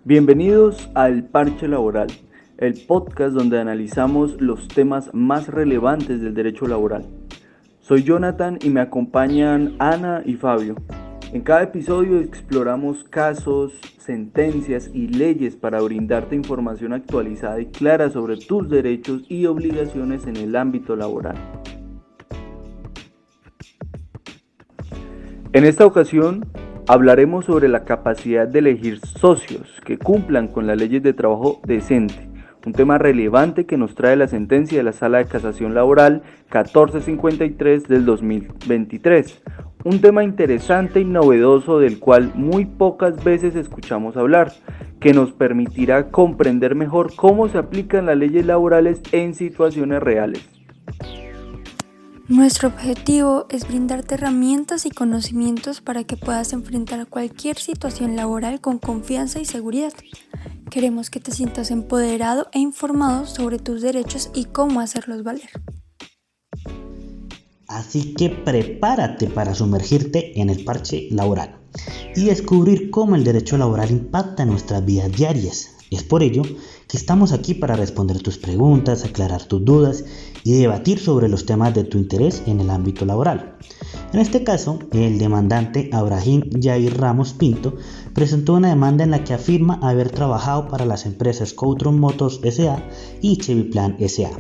Bienvenidos a El Parche Laboral, el podcast donde analizamos los temas más relevantes del derecho laboral. Soy Jonathan y me acompañan Ana y Fabio. En cada episodio exploramos casos, sentencias y leyes para brindarte información actualizada y clara sobre tus derechos y obligaciones en el ámbito laboral. En esta ocasión hablaremos sobre la capacidad de elegir socios que cumplan con las leyes de trabajo decente, un tema relevante que nos trae la sentencia de la Sala de Casación Laboral 1453 del 2023, un tema interesante y novedoso del cual muy pocas veces escuchamos hablar, que nos permitirá comprender mejor cómo se aplican las leyes laborales en situaciones reales. Nuestro objetivo es brindarte herramientas y conocimientos para que puedas enfrentar cualquier situación laboral con confianza y seguridad. Queremos que te sientas empoderado e informado sobre tus derechos y cómo hacerlos valer. Así que prepárate para sumergirte en el parche laboral y descubrir cómo el derecho laboral impacta en nuestras vidas diarias. Es por ello que estamos aquí para responder tus preguntas, aclarar tus dudas y debatir sobre los temas de tu interés en el ámbito laboral. En este caso, el demandante Abraham Jair Ramos Pinto presentó una demanda en la que afirma haber trabajado para las empresas Coutron Motors S.A. y Cheviplan S.A.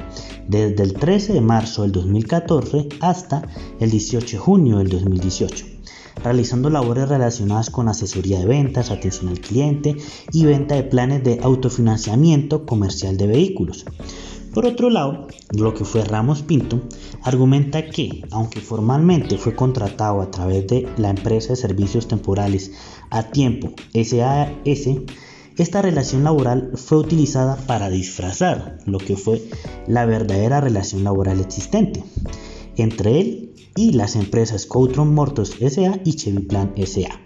desde el 13 de marzo del 2014 hasta el 18 de junio del 2018. Realizando labores relacionadas con asesoría de ventas, atención al cliente y venta de planes de autofinanciamiento comercial de vehículos. Por otro lado, lo que fue Ramos Pinto argumenta que, aunque formalmente fue contratado a través de la empresa de servicios temporales A Tiempo SAS, esta relación laboral fue utilizada para disfrazar lo que fue la verdadera relación laboral existente entre él y las empresas Coutron Motors S.A. y Cheviplan S.A.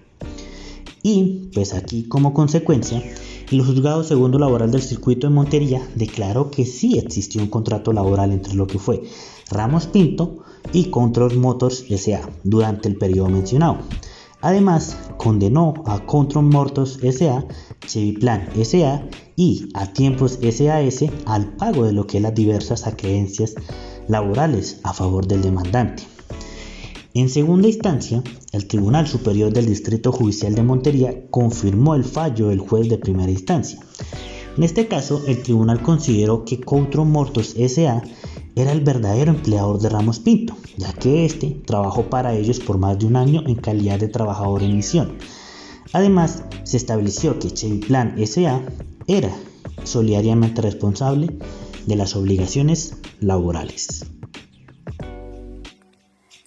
Y pues aquí como consecuencia, el juzgado segundo laboral del circuito de Montería declaró que sí existió un contrato laboral entre lo que fue Ramos Pinto y Coutron Motors S.A. durante el periodo mencionado. Además, condenó a Coutron Motors S.A., Cheviplan S.A. y A Tiempos SAS al pago de lo que es las diversas acreencias laborales a favor del demandante. En segunda instancia, el Tribunal Superior del Distrito Judicial de Montería confirmó el fallo del juez de primera instancia. En este caso, el tribunal consideró que Coutron Motors S.A. era el verdadero empleador de Ramos Pinto, ya que éste trabajó para ellos por más de un año en calidad de trabajador en misión. Además, se estableció que Cheviplan S.A. era solidariamente responsable de las obligaciones laborales.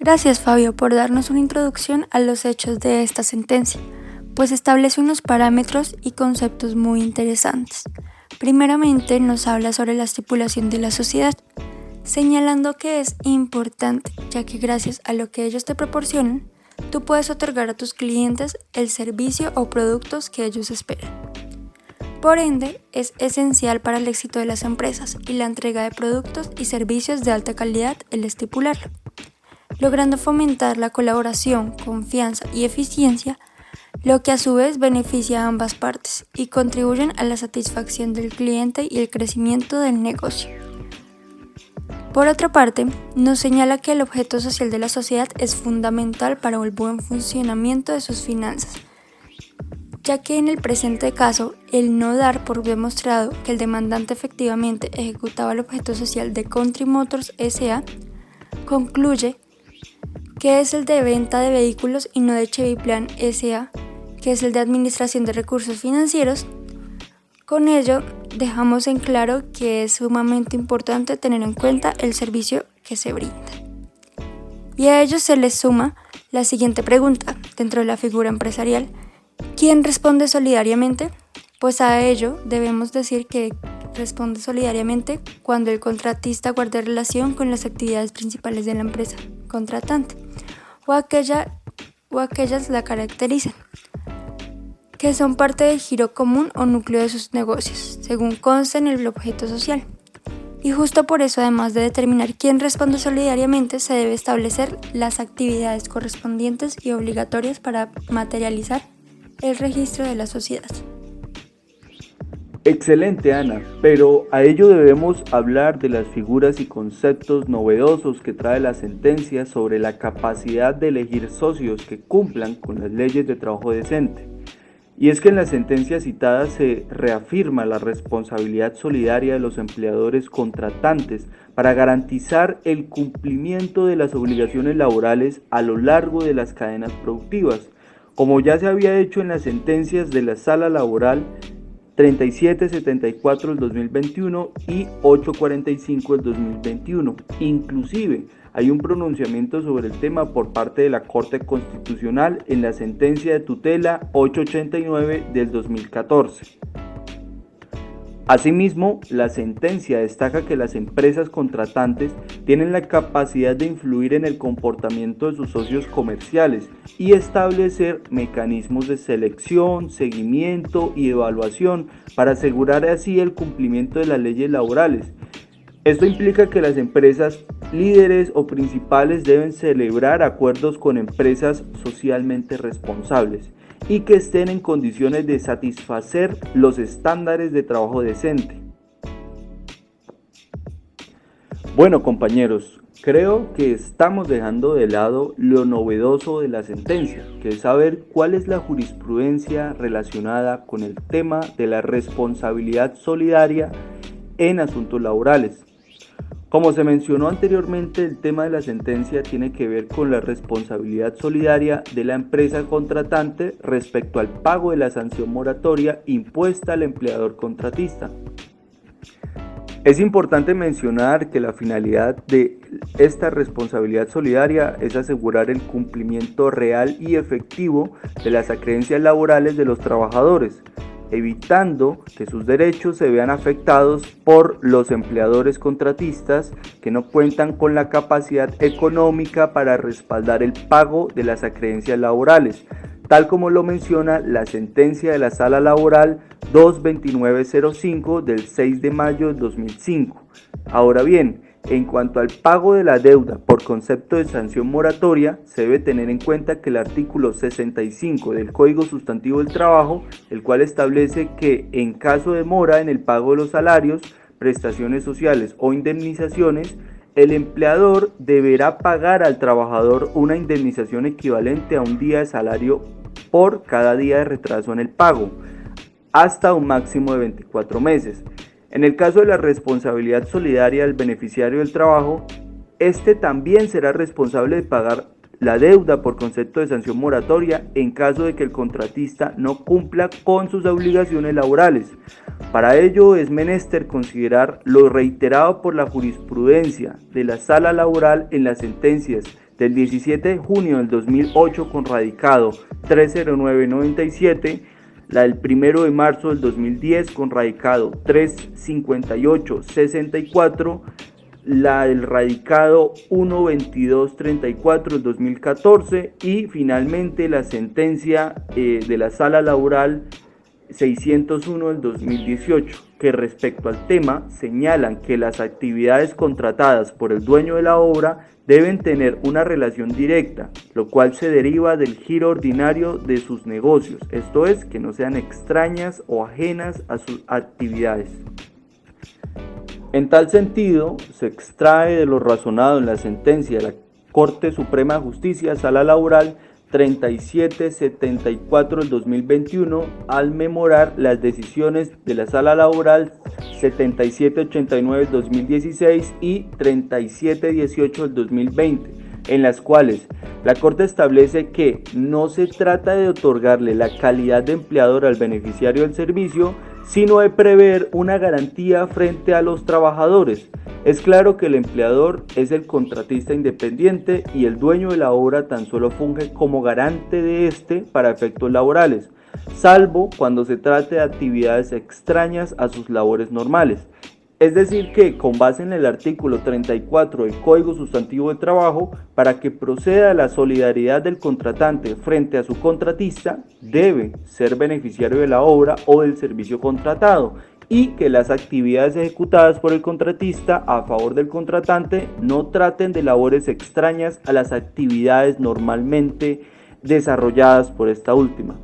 Gracias, Fabio, por darnos una introducción a los hechos de esta sentencia, pues establece unos parámetros y conceptos muy interesantes. Primeramente, nos habla sobre la estipulación de la sociedad, señalando que es importante, ya que gracias a lo que ellos te proporcionan, tú puedes otorgar a tus clientes el servicio o productos que ellos esperan. Por ende, es esencial para el éxito de las empresas y la entrega de productos y servicios de alta calidad el estipularlo, logrando fomentar la colaboración, confianza y eficiencia, lo que a su vez beneficia a ambas partes y contribuyen a la satisfacción del cliente y el crecimiento del negocio. Por otra parte, nos señala que el objeto social de la sociedad es fundamental para el buen funcionamiento de sus finanzas, ya que en el presente caso, el no dar por demostrado que el demandante efectivamente ejecutaba el objeto social de Coutron Motors S.A., concluye que es el de venta de vehículos y no de Cheviplan S.A., que es el de administración de recursos financieros. Con ello, dejamos en claro que es sumamente importante tener en cuenta el servicio que se brinda. Y a ello se les suma la siguiente pregunta dentro de la figura empresarial: ¿quién responde solidariamente? Pues a ello debemos decir que responde solidariamente cuando el contratista guarde relación con las actividades principales de la empresa contratante o aquellas la caracterizan, que son parte del giro común o núcleo de sus negocios, según consta en el objeto social. Y justo por eso, además de determinar quién responde solidariamente, se debe establecer las actividades correspondientes y obligatorias para materializar el registro de la sociedad. Excelente, Ana, pero a ello debemos hablar de las figuras y conceptos novedosos que trae la sentencia sobre la capacidad de elegir socios que cumplan con las leyes de trabajo decente. Y es que en la sentencia citada se reafirma la responsabilidad solidaria de los empleadores contratantes para garantizar el cumplimiento de las obligaciones laborales a lo largo de las cadenas productivas, como ya se había hecho en las sentencias de la Sala Laboral 3774 del 2021 y 845 del 2021. Inclusive hay un pronunciamiento sobre el tema por parte de la Corte Constitucional en la sentencia de tutela 889 del 2014. Asimismo, la sentencia destaca que las empresas contratantes tienen la capacidad de influir en el comportamiento de sus socios comerciales y establecer mecanismos de selección, seguimiento y evaluación para asegurar así el cumplimiento de las leyes laborales. Esto implica que las empresas líderes o principales deben celebrar acuerdos con empresas socialmente responsables y que estén en condiciones de satisfacer los estándares de trabajo decente. Bueno, compañeros, creo que estamos dejando de lado lo novedoso de la sentencia, que es saber cuál es la jurisprudencia relacionada con el tema de la responsabilidad solidaria en asuntos laborales. Como se mencionó anteriormente, el tema de la sentencia tiene que ver con la responsabilidad solidaria de la empresa contratante respecto al pago de la sanción moratoria impuesta al empleador contratista. Es importante mencionar que la finalidad de esta responsabilidad solidaria es asegurar el cumplimiento real y efectivo de las acreencias laborales de los trabajadores, evitando que sus derechos se vean afectados por los empleadores contratistas que no cuentan con la capacidad económica para respaldar el pago de las acreencias laborales, tal como lo menciona la sentencia de la Sala Laboral 22905 del 6 de mayo del 2005. Ahora bien, en cuanto al pago de la deuda por concepto de sanción moratoria, se debe tener en cuenta que el artículo 65 del Código Sustantivo del Trabajo, el cual establece que en caso de mora en el pago de los salarios, prestaciones sociales o indemnizaciones, el empleador deberá pagar al trabajador una indemnización equivalente a un día de salario por cada día de retraso en el pago, hasta un máximo de 24 meses. En el caso de la responsabilidad solidaria del beneficiario del trabajo, este también será responsable de pagar la deuda por concepto de sanción moratoria en caso de que el contratista no cumpla con sus obligaciones laborales. Para ello es menester considerar lo reiterado por la jurisprudencia de la Sala Laboral en las sentencias del 17 de junio del 2008 con radicado 30997, la del 1 de marzo del 2010 con radicado 35864, la del radicado 12234 del 2014 y finalmente la sentencia de la Sala Laboral 601 del 2018, que respecto al tema señalan que las actividades contratadas por el dueño de la obra deben tener una relación directa, lo cual se deriva del giro ordinario de sus negocios, esto es, que no sean extrañas o ajenas a sus actividades. En tal sentido, se extrae de lo razonado en la sentencia de la Corte Suprema de Justicia, Sala Laboral 3774 del 2021, al memorar las decisiones de la Sala Laboral 7789 del 2016 y 3718 del 2020, en las cuales la Corte establece que no se trata de otorgarle la calidad de empleador al beneficiario del servicio, sino de prever una garantía frente a los trabajadores. Es claro que el empleador es el contratista independiente y el dueño de la obra tan solo funge como garante de este para efectos laborales, salvo cuando se trate de actividades extrañas a sus labores normales. Es decir que, con base en el artículo 34 del Código Sustantivo del Trabajo, para que proceda la solidaridad del contratante frente a su contratista, debe ser beneficiario de la obra o del servicio contratado, y que las actividades ejecutadas por el contratista a favor del contratante no traten de labores extrañas a las actividades normalmente desarrolladas por esta última.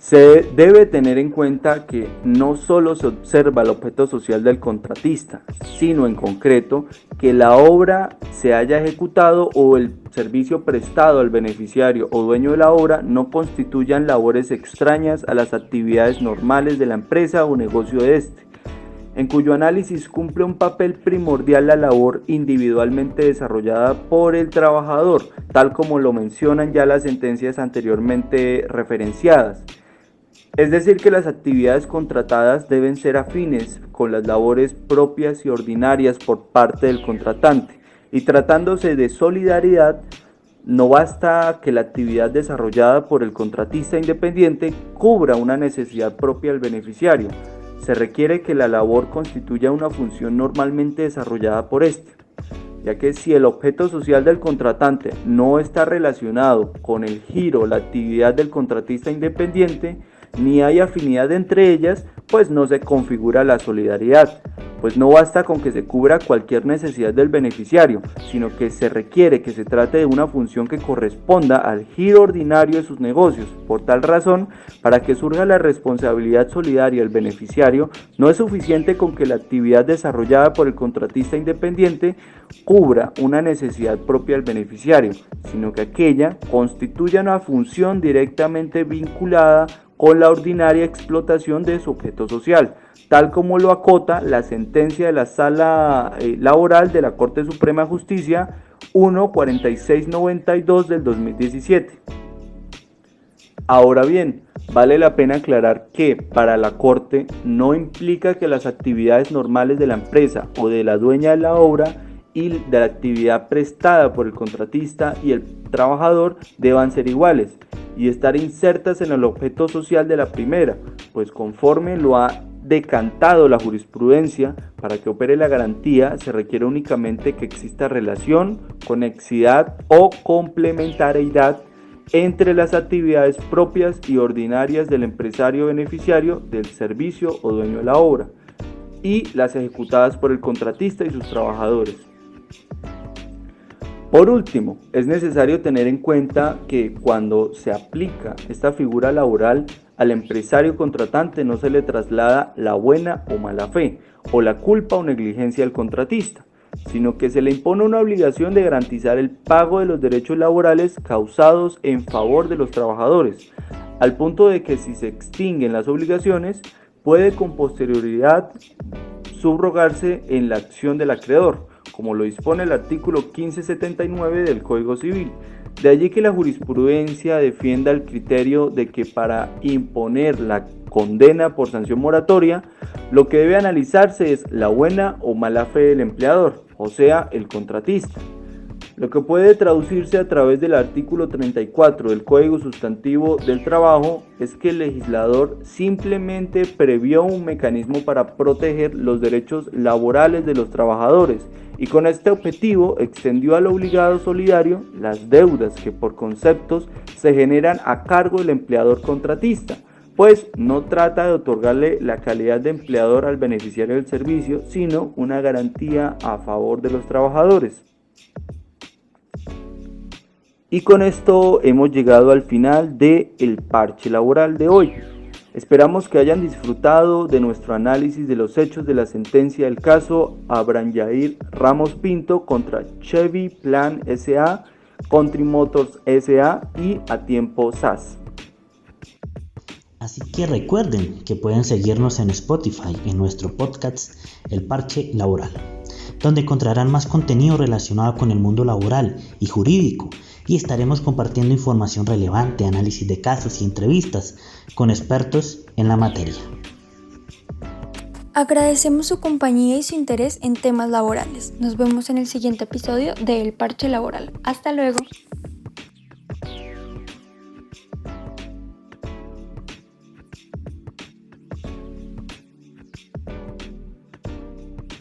Se debe tener en cuenta que no solo se observa el objeto social del contratista, sino en concreto que la obra se haya ejecutado o el servicio prestado al beneficiario o dueño de la obra no constituyan labores extrañas a las actividades normales de la empresa o negocio de éste, en cuyo análisis cumple un papel primordial la labor individualmente desarrollada por el trabajador, tal como lo mencionan ya las sentencias anteriormente referenciadas. Es decir, que las actividades contratadas deben ser afines con las labores propias y ordinarias por parte del contratante, y tratándose de solidaridad, no basta que la actividad desarrollada por el contratista independiente cubra una necesidad propia del beneficiario, se requiere que la labor constituya una función normalmente desarrollada por éste, ya que si el objeto social del contratante no está relacionado con el giro o la actividad del contratista independiente, ni hay afinidad entre ellas, pues no se configura la solidaridad, pues no basta con que se cubra cualquier necesidad del beneficiario, sino que se requiere que se trate de una función que corresponda al giro ordinario de sus negocios. Por tal razón, para que surja la responsabilidad solidaria del beneficiario, no es suficiente con que la actividad desarrollada por el contratista independiente cubra una necesidad propia del beneficiario, sino que aquella constituya una función directamente vinculada con la ordinaria explotación de su objeto social, tal como lo acota la sentencia de la Sala Laboral de la Corte Suprema de Justicia 1-4692 del 2017. Ahora bien, vale la pena aclarar que para la Corte no implica que las actividades normales de la empresa o de la dueña de la obra y de la actividad prestada por el contratista y el trabajador deban ser iguales y estar insertas en el objeto social de la primera, pues conforme lo ha decantado la jurisprudencia, para que opere la garantía se requiere únicamente que exista relación, conexidad o complementariedad entre las actividades propias y ordinarias del empresario beneficiario del servicio o dueño de la obra y las ejecutadas por el contratista y sus trabajadores. Por último, es necesario tener en cuenta que cuando se aplica esta figura laboral, al empresario contratante no se le traslada la buena o mala fe, o la culpa o negligencia del contratista, sino que se le impone una obligación de garantizar el pago de los derechos laborales causados en favor de los trabajadores, al punto de que si se extinguen las obligaciones, puede con posterioridad subrogarse en la acción del acreedor, como lo dispone el artículo 1579 del Código Civil. De allí que la jurisprudencia defienda el criterio de que para imponer la condena por sanción moratoria, lo que debe analizarse es la buena o mala fe del empleador, o sea, el contratista. Lo que puede traducirse a través del artículo 34 del Código Sustantivo del Trabajo es que el legislador simplemente previó un mecanismo para proteger los derechos laborales de los trabajadores y con este objetivo extendió al obligado solidario las deudas que por conceptos se generan a cargo del empleador contratista, pues no trata de otorgarle la calidad de empleador al beneficiario del servicio, sino una garantía a favor de los trabajadores. Y con esto hemos llegado al final del parche laboral de hoy. Esperamos que hayan disfrutado de nuestro análisis de los hechos de la sentencia del caso Abraham Yair Ramos Pinto contra Chevy Plan S.A., Country Motors S.A. y A Tiempo SAS. Así que recuerden que pueden seguirnos en Spotify en nuestro podcast El Parche Laboral, donde encontrarán más contenido relacionado con el mundo laboral y jurídico, y estaremos compartiendo información relevante, análisis de casos y entrevistas con expertos en la materia. Agradecemos su compañía y su interés en temas laborales. Nos vemos en el siguiente episodio de El Parche Laboral. Hasta luego.